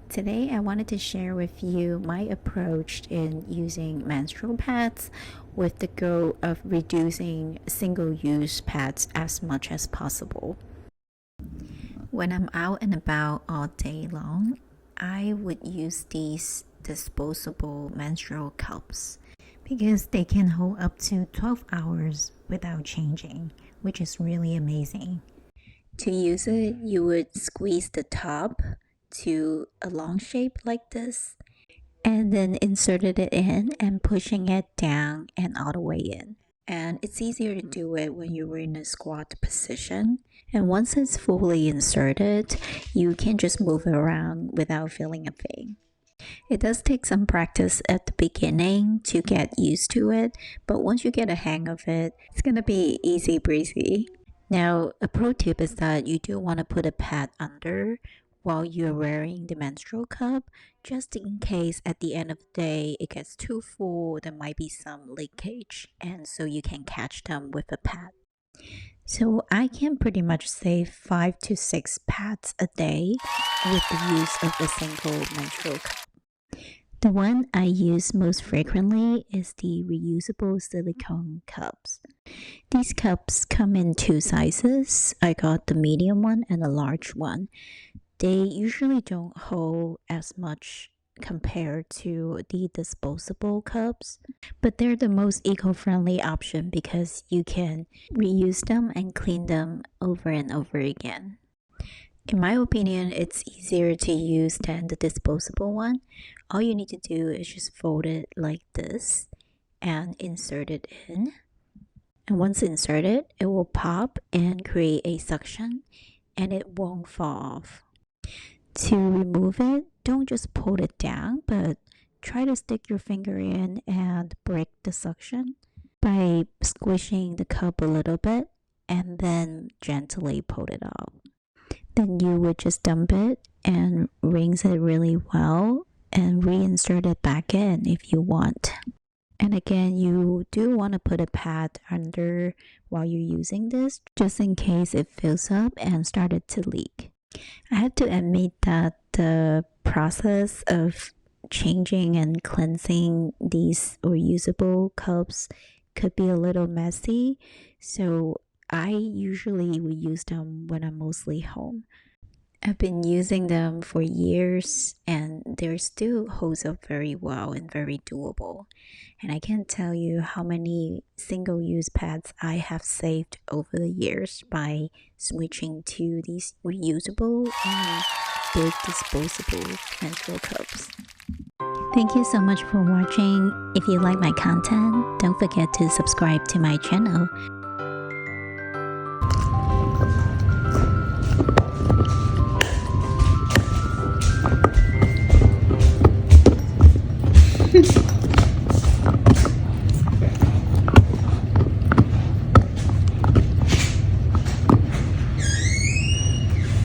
Today, I wanted to share with you my approach in using menstrual pads with the goal of reducing single-use pads as much as possible. When I'm out and about all day long, I would use these disposable menstrual cups because they can hold up to 12 hours without changing, which is really amazing. To use it, you would squeeze the top to a long shape like this and then inserted it in and pushing it down and all the way in. And it's easier to do it when you're in a squat position. And once it's fully inserted, you can just move it around without feeling a pain. It does take some practice at the beginning to get used to it, but once you get a hang of it, it's gonna be easy breezy. Now, a pro tip is that you do want to put a pad under while you're wearing the menstrual cup, just in case at the end of the day it gets too full, there might be some leakage, and so you can catch them with a pad. So I can pretty much save 5 to 6 pads a day with the use of a single menstrual cup. The one I use most frequently is the reusable silicone cups. These cups come in 2 sizes. I got the medium one and a large one. They usually don't hold as much compared to the disposable cups, but they're the most eco-friendly option because you can reuse them and clean them over and over again. In my opinion, it's easier to use than the disposable one. All you need to do is just fold it like this and insert it in. And once inserted, it will pop and create a suction and it won't fall off. To remove it, don't just pull it down, but try to stick your finger in and break the suction by squishing the cup a little bit and then gently pull it out. Then you would just dump it and rinse it really well and reinsert it back in if you want. And again, you do want to put a pad under while you're using this, just in case it fills up and started to leak. I have to admit that the process of changing and cleansing these reusable cups could be a little messy, so I usually will use them when I'm mostly home. I've been using them for years and they still holds up very well and very doable. And I can't tell you how many single-use pads I have saved over the years by switching to these reusable and big disposable menstrual cups. Thank you so much for watching. If you like my content, don't forget to subscribe to my channel.